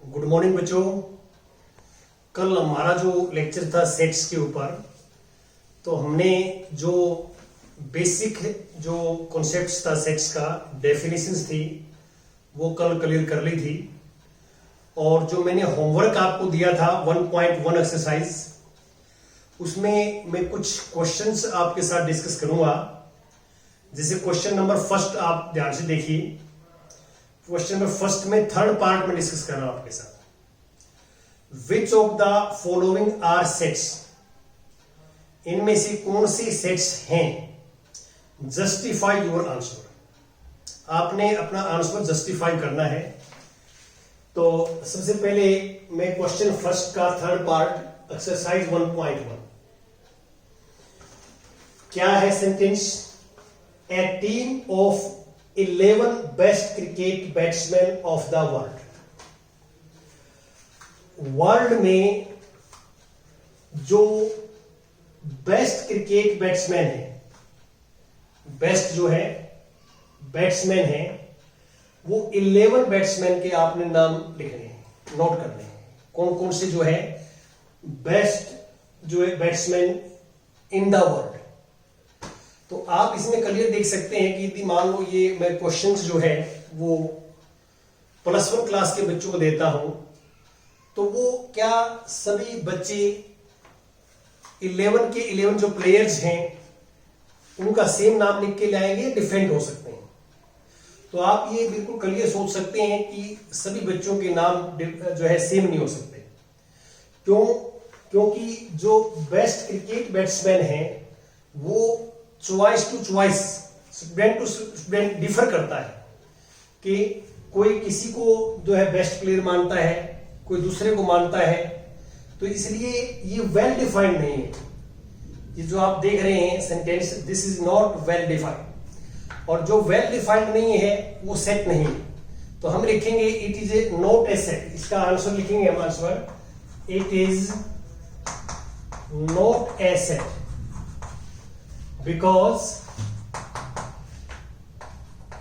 Good morning बच्चों। कल हमारा जो लेक्चर था सेट्स के ऊपर, तो हमने जो बेसिक जो कॉन्सेप्ट्स था सेट्स का, डेफिनेशंस थी, वो कल क्लियर कर ली थी। और जो मैंने होमवर्क आपको दिया था 1.1 एक्सरसाइज, उसमें मैं कुछ क्वेश्चंस आपके साथ डिस्कस करूंगा। जैसे क्वेश्चन नंबर फर्स्ट आप ध्यान से देखिए। क्वेश्चन नंबर फर्स्ट में थर्ड पार्ट में डिस्कस कर रहा हूं आपके साथ। Which of the following are sets, इनमें से कौन सी सेट्स हैं? Justify your answer. आपने अपना आंसर जस्टिफाई करना है। तो सबसे पहले मैं क्वेश्चन फर्स्ट का थर्ड पार्ट एक्सरसाइज 1.1 क्या है sentence? A team of 11 best cricket batsman of the world. World में जो बेस्ट क्रिकेट बैट्समैन है, बेस्ट जो है बैट्समैन है, वो 11 बैट्समैन के आपने नाम लिखने हैं, नोट करने हैं। कौन कौन से जो है बेस्ट जो है बैट्समैन इन द वर्ल्ड। तो आप इसमें क्लियर देख सकते हैं कि यदि मान लो ये मैं क्वेश्चंस जो है वो +1 क्लास के बच्चों को देता हूं, तो वो क्या सभी बच्चे 11 के 11 जो प्लेयर्स हैं उनका सेम नाम लिख के लाएंगे, डिफरेंट हो सकते हैं। तो आप ये बिल्कुल क्लियर सोच सकते हैं कि सभी बच्चों के नाम जो है सेम नहीं हो सकते। क्यों? क्योंकि जो बेस्ट क्रिकेट बैट्समैन है वो choice to choice, student to student differ करता है कि कोई किसी को जो है बेस्ट प्लेयर मानता है, कोई दूसरे को मानता है। तो इसलिए ये वेल डिफाइंड नहीं है। ये जो आप देख रहे हैं sentence, this is not well defined. और जो वेल डिफाइंड नहीं है वो सेट नहीं है। तो हम लिखेंगे it is a not a set. इसका आंसर लिखेंगे हम answer, it is not a set because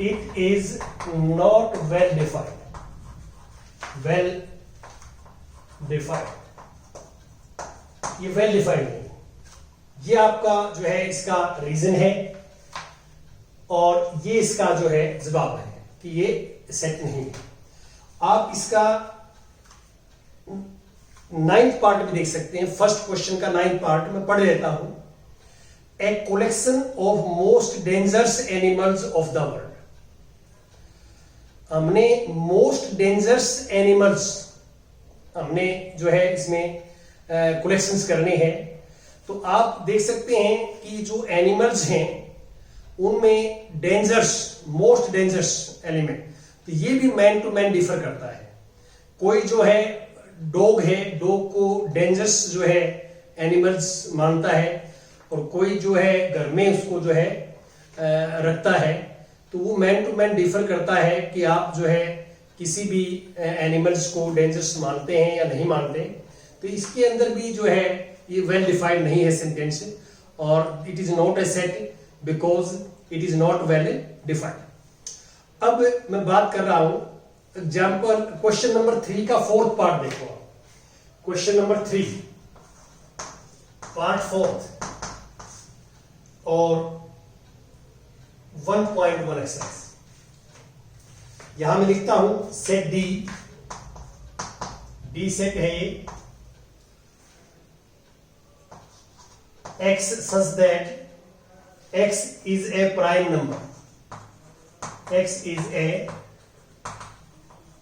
it is not well defined. Well defined, ये well defined नहीं। ये आपका जो है इसका रीजन है और ये इसका जो है जवाब है कि ये सेट नहीं है। आप इसका 9th पार्ट भी देख सकते हैं। फर्स्ट क्वेश्चन का 9th पार्ट में पढ़ लेता हूं। A collection of most dangerous animals of the world. हमने most dangerous animals हमने जो है इसमें कलेक्शंस करने हैं। तो आप देख सकते हैं कि जो एनिमल्स हैं उनमें डेंजरस, मोस्ट डेंजरस एलिमेंट, तो ये भी मैन टू मैन डिफर करता है। कोई जो है डॉग है, डॉग को डेंजरस जो है एनिमल्स मानता है, और कोई जो है घर में उसको जो है रखता है। तो वो मैन टू मैन डिफर करता है कि आप जो है किसी भी एनिमल्स को डेंजरस मानते हैं या नहीं मानते। तो इसके अंदर भी जो है ये वेल डिफाइंड नहीं है सेंटेंस, और it is not a set because it is not well defined. अब मैं बात कर रहा हूं एग्जाम्पल क्वेश्चन नंबर 3 का 4th पार्ट देखो। क्वेश्चन नंबर 3 पार्ट 4th और 1.1 एक्सरसाइज। यहां मैं लिखता हूं सेट डी सेट है ये x such that x is a prime number, x is a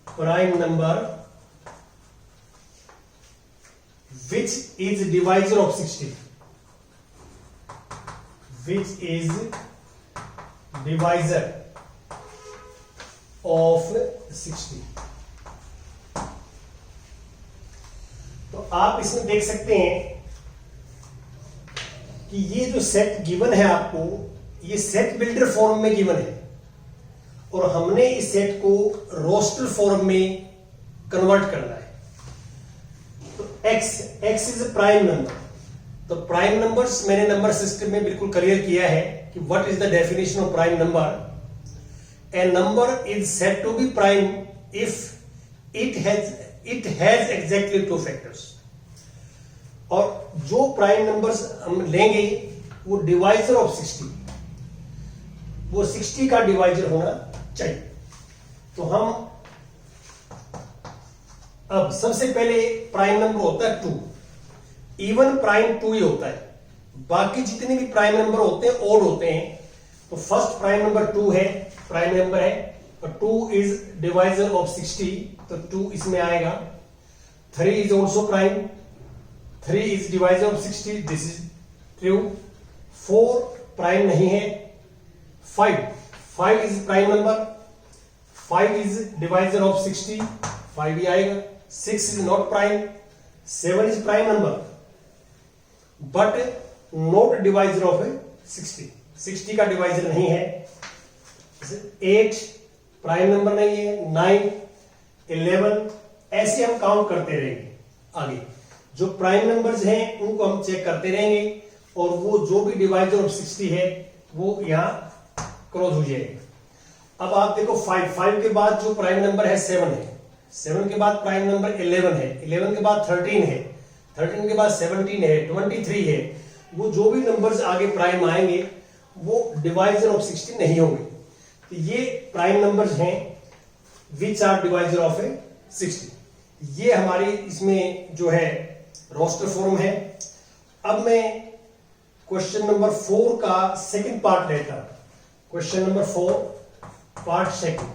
prime number which is divisor of 60, which is divisor of 60। तो आप इसमें देख सकते हैं कि ये जो सेट गिवन है आपको, ये सेट बिल्डर फॉर्म में गिवन है, और हमने इस सेट को रोस्टर फॉर्म में कन्वर्ट करना है। तो x is a prime number. तो प्राइम नंबर्स मैंने नंबर सिस्टम में बिल्कुल क्लियर किया है कि what is the definition of prime number. A number is said to be prime if it has exactly 2 factors. और जो प्राइम नंबर्स हम लेंगे वो डिवाइजर ऑफ 60, वो 60 का डिवाइजर होना चाहिए। तो हम अब सबसे पहले प्राइम नंबर होता है 2, इवन प्राइम 2 ही होता है, बाकी जितने भी प्राइम नंबर होते हैं ऑड होते हैं। तो फर्स्ट प्राइम नंबर 2 है, प्राइम नंबर है, और 2 इज डिवाइजर ऑफ 60, तो 2 इसमें आएगा। 3 is also prime, 3 is divisor of 60, this is true. 4 prime नहीं है। 5 is prime number, 5 is divisor of 60, 5 ही आएगा। 6 is not prime, 7 is prime number but not divisor of 60, 60 का divisor नहीं है। 8 प्राइम नंबर नहीं है। 9, 11, ऐसे हम काउंट करते रहेंगे। आगे जो प्राइम नंबर्स हैं उनको हम चेक करते रहेंगे, और वो जो भी डिवाइजर ऑफ 60 है वो यहां क्रॉस हो जाएगा। अब आप देखो 5 के बाद जो प्राइम नंबर है 7 है, 7 के बाद प्राइम नंबर 11 है, 11 के बाद 13 है, 13 के बाद 17 है, 23 है। वो जो भी नंबर्स आगे प्राइम आएंगे वो डिवाइजर ऑफ 60 नहीं होंगे। तो ये प्राइम नंबर्स हैं विच आर डिवाइजर ऑफ 60। ये हमारी इसमें जो है रोस्टर फॉर्म है। अब मैं क्वेश्चन नंबर 4 का सेकंड पार्ट लेता हूं। Question number 4 part second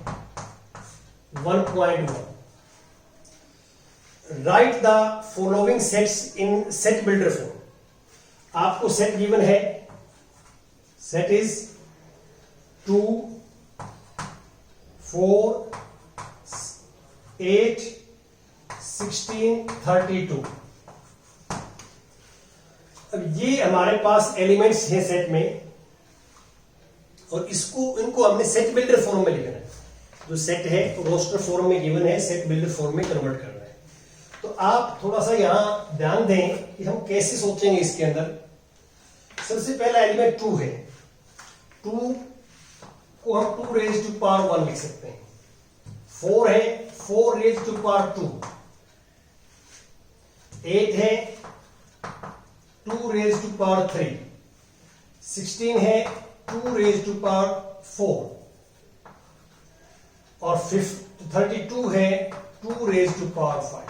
1.1, right the following sets in set builder form. आपको सेट गिवन है, सेट इज 2, 4, 8, 16, 32। अब ये हमारे पास एलिमेंट्स हैं सेट में, और इनको हमने सेट बिल्डर फॉर्म में लिखना है। जो सेट है रोस्टर फॉर्म में गिवन है, सेट बिल्डर फॉर्म में कन्वर्ट करना है। तो आप थोड़ा सा यहां ध्यान दें कि हम कैसे सोचेंगे इसके अंदर। सबसे पहला एलिमेंट 2 है, 2 को हम 2 रेज टू पावर 1 लिख सकते हैं। 4 है, 4 रेज टू पावर 2। 8 है, 2 रेज टू पावर 3। 16 है, 2 रेज टू पावर 4। और 32 है, 2 रेज टू पावर 5।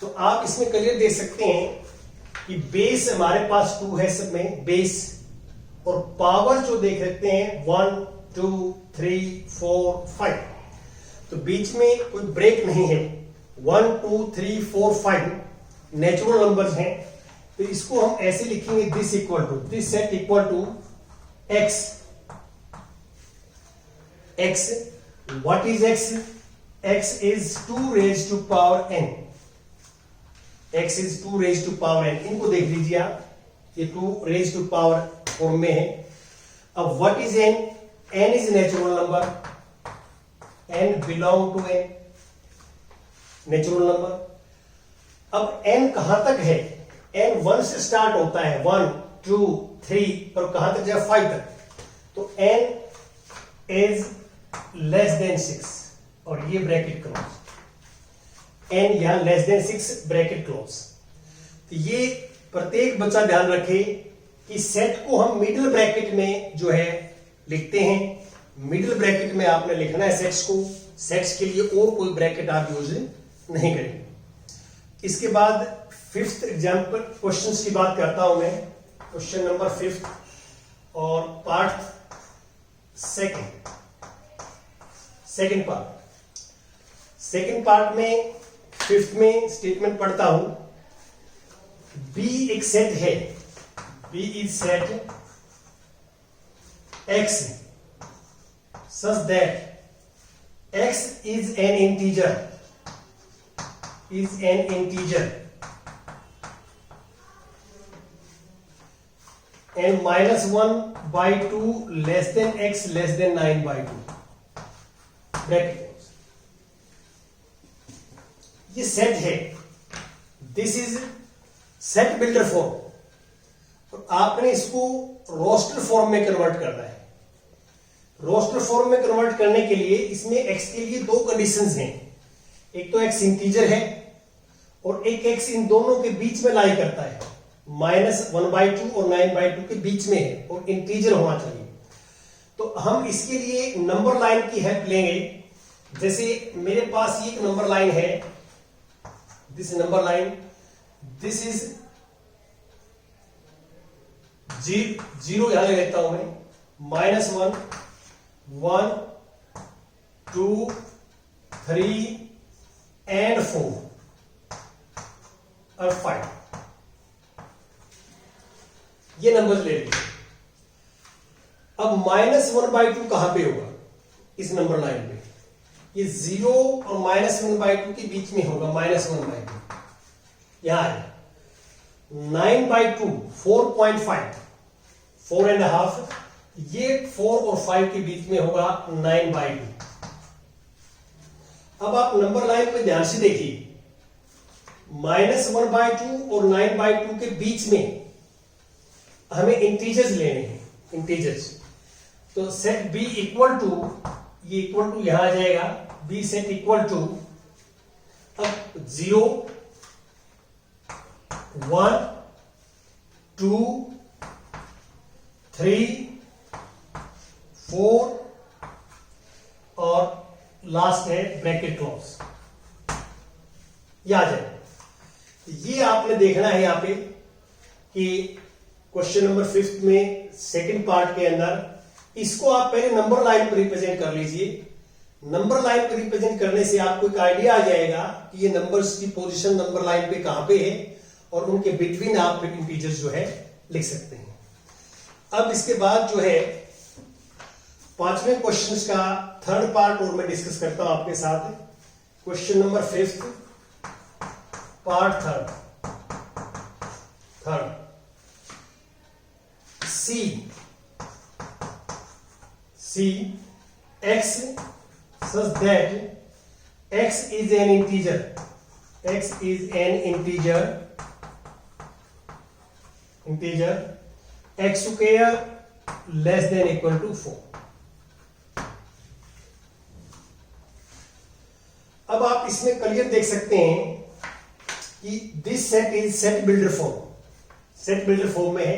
तो आप इसमें क्लियर देख सकते हैं कि बेस हमारे पास 2 है सब में, बेस, और पावर जो देख सकते हैं 1, 2, 3, 4, 5। तो बीच में कोई ब्रेक नहीं है। 1, 2, 3, 4, 5 नेचुरल नंबर्स हैं। तो इसको हम ऐसे लिखेंगे, this set equal to x। x, what is x? x is 2 raised to power n। x is 2 raised to power n। इनको देख लीजिए आप, ये 2 raised to power फॉर्म में है। अब what is n? n is natural number, n belong to n, natural number. अब n कहां तक है? n 1 से स्टार्ट होता है, 1, 2, 3, और कहां तक जाए? 5 तक। तो n is लेस देन 6, और ये ब्रैकेट क्लोज। n यहां लेस देन 6 ब्रैकेट क्लोज। तो ये प्रत्येक बच्चा ध्यान रखे कि सेट को हम मिडिल ब्रैकेट में जो है लिखते हैं। मिडिल ब्रैकेट में आपने लिखना है सेट्स को, सेट्स के लिए और कोई ब्रैकेट आप यूज नहीं करेंगे। इसके बाद 5th एग्जाम्पल क्वेश्चंस की बात करता हूं मैं। क्वेश्चन नंबर 5 और पार्ट सेकंड पार्ट में 5th में स्टेटमेंट पढ़ता हूं। B एक सेट है, B is set X such that X is an integer, and -1/2 less than X less than 9/2 bracket. ये सेट है, this is set builder form. तो आपने इसको रोस्टर फॉर्म में कन्वर्ट करना है। रोस्टर फॉर्म में कन्वर्ट करने के लिए इसमें x के लिए 2 कंडीशंस हैं। एक तो x इंटीजर है और एक x इन दोनों के बीच में लाई करता है, -1/2 और 9/2 के बीच में है और इंटीजर होना चाहिए। तो हम इसके लिए नंबर लाइन की हेल्प लेंगे। जैसे मेरे पास ये एक नंबर लाइन है, this number line, this is 0 यहां ले लेता हूं मैं, -1, 1, 2, 3 एंड 4 और 5, ये नंबर ले लीजिए। अब -1/2 कहां पे होगा इस नंबर लाइन पे? ये 0 और -1/2 के बीच में होगा, -1/2 यहां है। 9/2 4.5, 4.5, ये 4 और 5 के बीच में होगा 9/2। अब आप नंबर लाइन पे ध्यान से देखिए, -1/2 और 9/2 के बीच में हमें इंटीजर्स लेने हैं, इंटीजर्स। तो सेट b इक्वल टू, ये इक्वल टू यहां आ जाएगा, b सेट इक्वल टू, अब 0, 1, 2, 3, 4 और लास्ट है ब्रैकेट क्लोज, ये आ जाए। ये आपने देखना है यहां पे कि क्वेश्चन नंबर 5 में सेकंड पार्ट के अंदर इसको आप पहले नंबर लाइन पर रिप्रेजेंट कर लीजिए। नंबर लाइन पर रिप्रेजेंट करने से आपको एक आइडिया आ जाएगा कि ये नंबर्स की पोजीशन नंबर लाइन पे कहां पे है और उनके बिटवीन आप इंटीजर्स जो है लिख सकते हैं। अब इसके बाद जो है 5वें क्वेश्चन का थर्ड पार्ट और मैं डिस्कस करता हूं आपके साथ। Question number 5 part third C x such that x is an integer, x square less than equal to 4। अब आप इसमें क्लियर देख सकते हैं कि this set is set builder form में है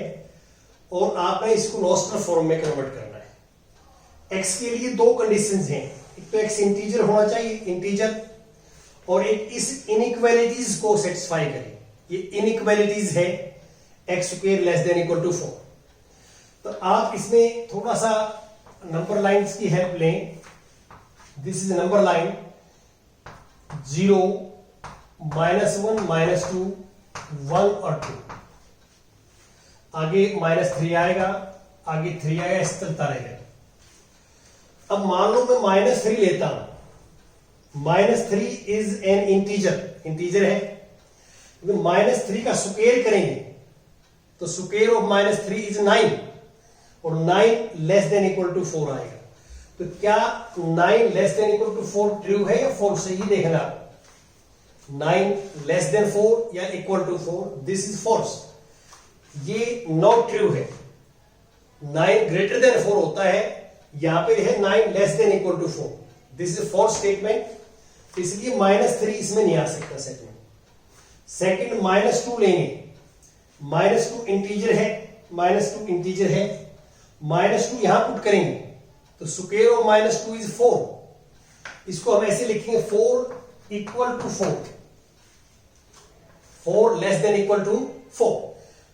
और आपने इसको रोस्टर फॉर्म में कन्वर्ट करना है। x के लिए दो कंडीशंस हैं, एक तो x इंटीजर होना चाहिए, इंटीजर, और एक इस इनइक्वालिटीज को सेटिस्फाई करे। ये इनइक्वालिटीज है x square less than equal to 4। तो आप इसमें थोड़ा सा नंबर लाइंस की हेल्प लें। दिस इज नंबर लाइन 0, -1, -2, 1 और 2, आगे -3 आएगा, आगे 3 आएगा, इस चलता रहेगा। अब मान लो मैं -3 लेता हूं, -3 इज एन इंटीजर है। -3 का स्क्वायर करेंगे तो स्क्वायर ऑफ -3 इज 9 और 9 लेस देन इक्वल टू 4 आएगा। तो क्या 9 less than equal to 4 true है या फॉल्स है, ये देखना। 9 लेस देन 4 या equal to 4, this is false, ये नॉट ट्रू है। 9 ग्रेटर देन 4 होता है, यहां पे है 9 less than equal to 4, this is false statement. इसलिए -3 इसमें नहीं आ सकता सेट में। सेकंड -2 लेंगे, -2 इंटीजर है, -2 यहां पुट करेंगे तो स्क्वायर ऑफ -2 इज 4। इसको हम ऐसे लिखेंगे 4 equal to 4 less than equal to 4।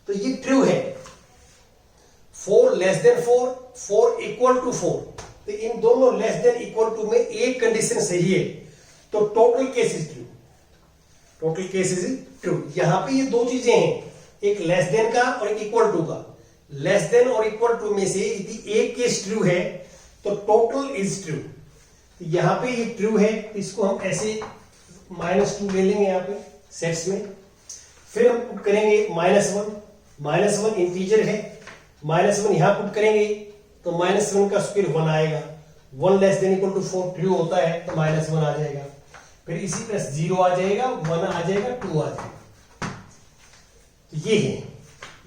तो ये ट्रू है। 4 लेस देन 4 इक्वल टू 4, तो इन दोनों लेस देन इक्वल टू में एक कंडीशन सही है, तो टोटल केस इज ट्रू। यहां पे ये दो चीजें हैं, एक लेस देन का और एक इक्वल टू का। लेस देन और इक्वल टू में से यदि एक केस ट्रू है तो टोटल इज ट्रू। तो यहां पे ये ट्रू है, तो इसको हम ऐसे -2 ले लेंगे यहां पे सेट्स में। फिर हम पुट करेंगे -1 इंटीजर है, -1 यहां पुट करेंगे तो -1 का स्क्वायर 1 आएगा। 1 less than equal to 4 true होता है तो -1 आ जाएगा। फिर इसी प्लस 0 आ जाएगा, 1 आ जाएगा, 2 आ जाएगा। तो ये है।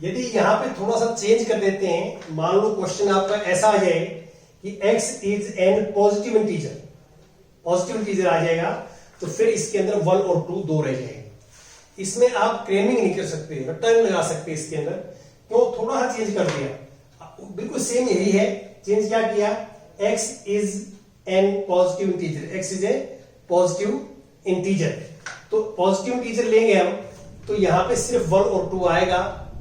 यदि यहां पे थोड़ा सा चेंज कर देते हैं, मान लो क्वेश्चन आपका ऐसा आ जाए कि x is an positive integer आ जाएगा। तो फिर इसके अंदर 1 और 2 दो रह जाएंगे। इसमें आप क्रेमिंग नहीं कर सकते, टर्न लगा सकते इसके अंदर, क्यों? थोड़ा सा चेंज कर दिया, बिल्कुल सेम यही है, चेंज क्या किया? x is an positive integer, x is a positive integer, तो पॉजिटिव इंटीजर लेंगे हम, तो यहां पे सिर्फ 1 और 2 आएगा,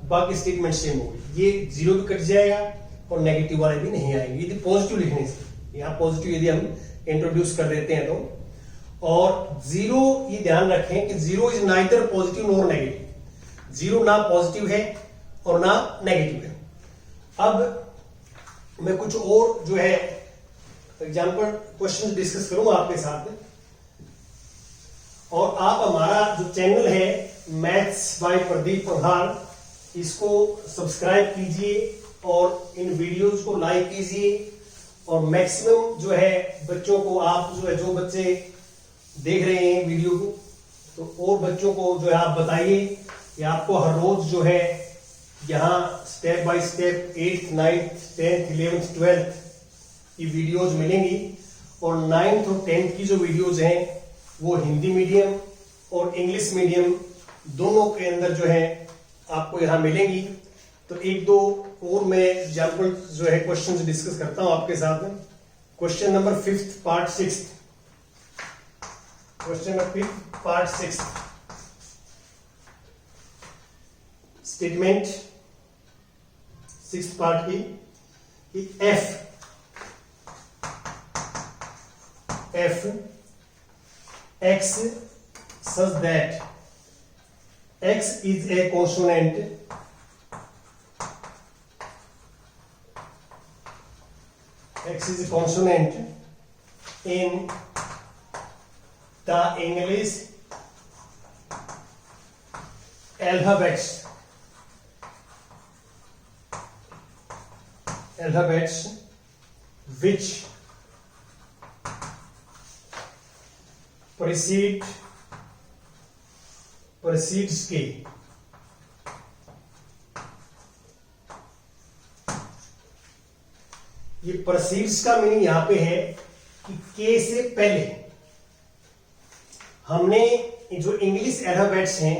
बाकी स्टेटमेंट सेम होगी। ये 0 भी कट जाएगा और नेगेटिव वाले भी नहीं आएंगे यदि पॉजिटिव लिखने से। यहां पॉजिटिव यदि हम इंट्रोड्यूस कर देते हैं तो, और 0 ये ध्यान रखें कि 0 is neither positive nor negative, 0 ना पॉजिटिव है और ना नेगेटिव है। अब मैं कुछ और जो है एग्जाम्पल क्वेश्चन डिस्कस करूंगा आपके साथ, और आप हमारा जो चैनल है मैथ्स बाय प्रदीप प्रधान, इसको सब्सक्राइब कीजिए और इन वीडियोस को लाइक कीजिए, और मैक्सिमम जो है बच्चों को आप जो बच्चे देख रहे हैं वीडियो को, तो और बच्चों को जो है आप बताइए कि आपको हर रोज जो है यहाँ step by step 8th 9th 10th 11th 12th की वीडियोज मिलेंगी, और 9th और 10th की जो वीडियोज हैं वो हिंदी मीडियम और इंग्लिश मीडियम दोनों के अंदर जो है आपको यहाँ मिलेंगी। तो एक दो और मैं एग्जाम्पल जो है क्वेश्चन डिस्कस करता हूं आपके साथ में। Question number 5th part 6, question number 5th part 6, statement 6th part की कि f x such that x is a consonant in the English alphabets which precedes K। ये precedes का मीनिंग यहां पे है कि K से पहले हमने जो इंग्लिश अल्फाबेट्स हैं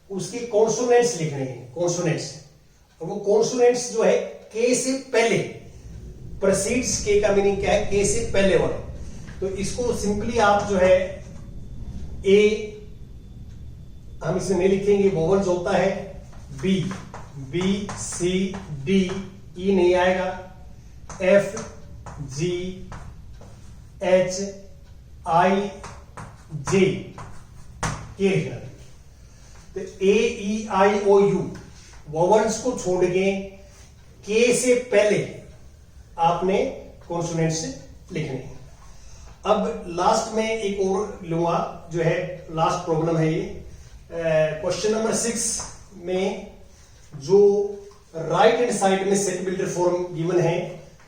उसके कॉन्सोनेंट्स लिखने हैं, कॉन्सोनेंट्स, और वो कॉन्सोनेंट्स जो है K से पहले, precedes K का मीनिंग क्या है? K से पहले वाला। तो इसको सिंपली आप जो है A हम इसे नहीं लिखेंगे, वोवल्स होता है B, B C D, E नहीं आएगा, F G H I J K लिखना। तो A E I O U vowels को छोड़ के K से पहले आपने कॉन्सोनेंट्स लिखने हैं। अब लास्ट में एक और लूंगा, जो है लास्ट प्रॉब्लम है ये क्वेश्चन नंबर 6 में, जो राइट हैंड साइड में सेट बिल्डर फॉर्म गिवन है,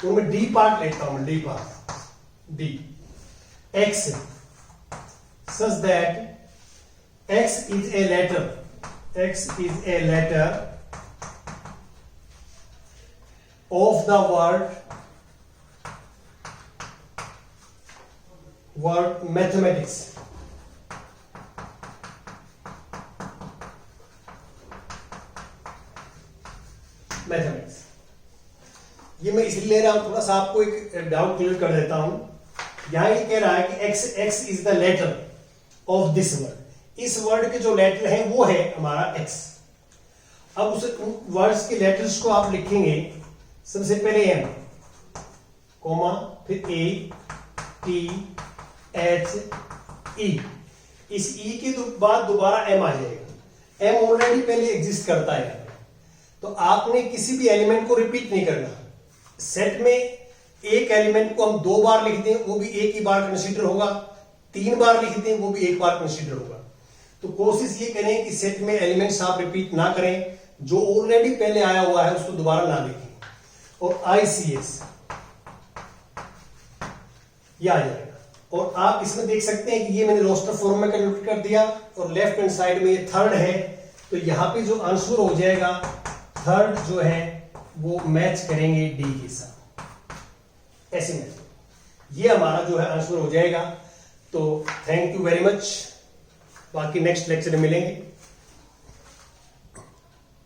तो मैं डी पार्ट लेता हूं, D part, D x such that x is a letter of the word mathematics. ये मैं इसलिए ले रहा हूं, थोड़ा सा आपको एक डाउट क्लियर कर देता हूं। यहां ये कह रहा है कि x is the letter of this word, इस वर्ड के जो लेटर है वो है हमारा x। अब उस वर्ड्स के लेटर्स को आप लिखेंगे, सबसे पहले m, कोमा, फिर a t H E, इस E के बाद दोबारा M आ जाएगा। M ऑलरेडी पहले एग्जिस्ट करता है, तो आपने किसी भी एलिमेंट को रिपीट नहीं करना। सेट में एक एलिमेंट को हम 2 बार लिख दें वो भी एक ही बार कंसीडर होगा, 3 बार लिख दें वो भी एक बार कंसीडर होगा। तो कोशिश ये करें कि सेट में एलिमेंट्स आप रिपीट ना करें, जो ऑलरेडी पहले आया हुआ है उसको दोबारा ना लिखें। और ICS ये आ जाएगा। और आप इसमें देख सकते हैं कि ये मैंने रोस्टर फॉर्म में कन्वर्ट कर दिया, और लेफ्ट हैंड साइड में ये थर्ड है, तो यहां पे जो आंसर हो जाएगा थर्ड जो है वो मैच करेंगे डी के साथ, ऐसे मैच, ये हमारा जो है आंसर हो जाएगा। तो थैंक यू वेरी मच, बाकी नेक्स्ट लेक्चर में मिलेंगे।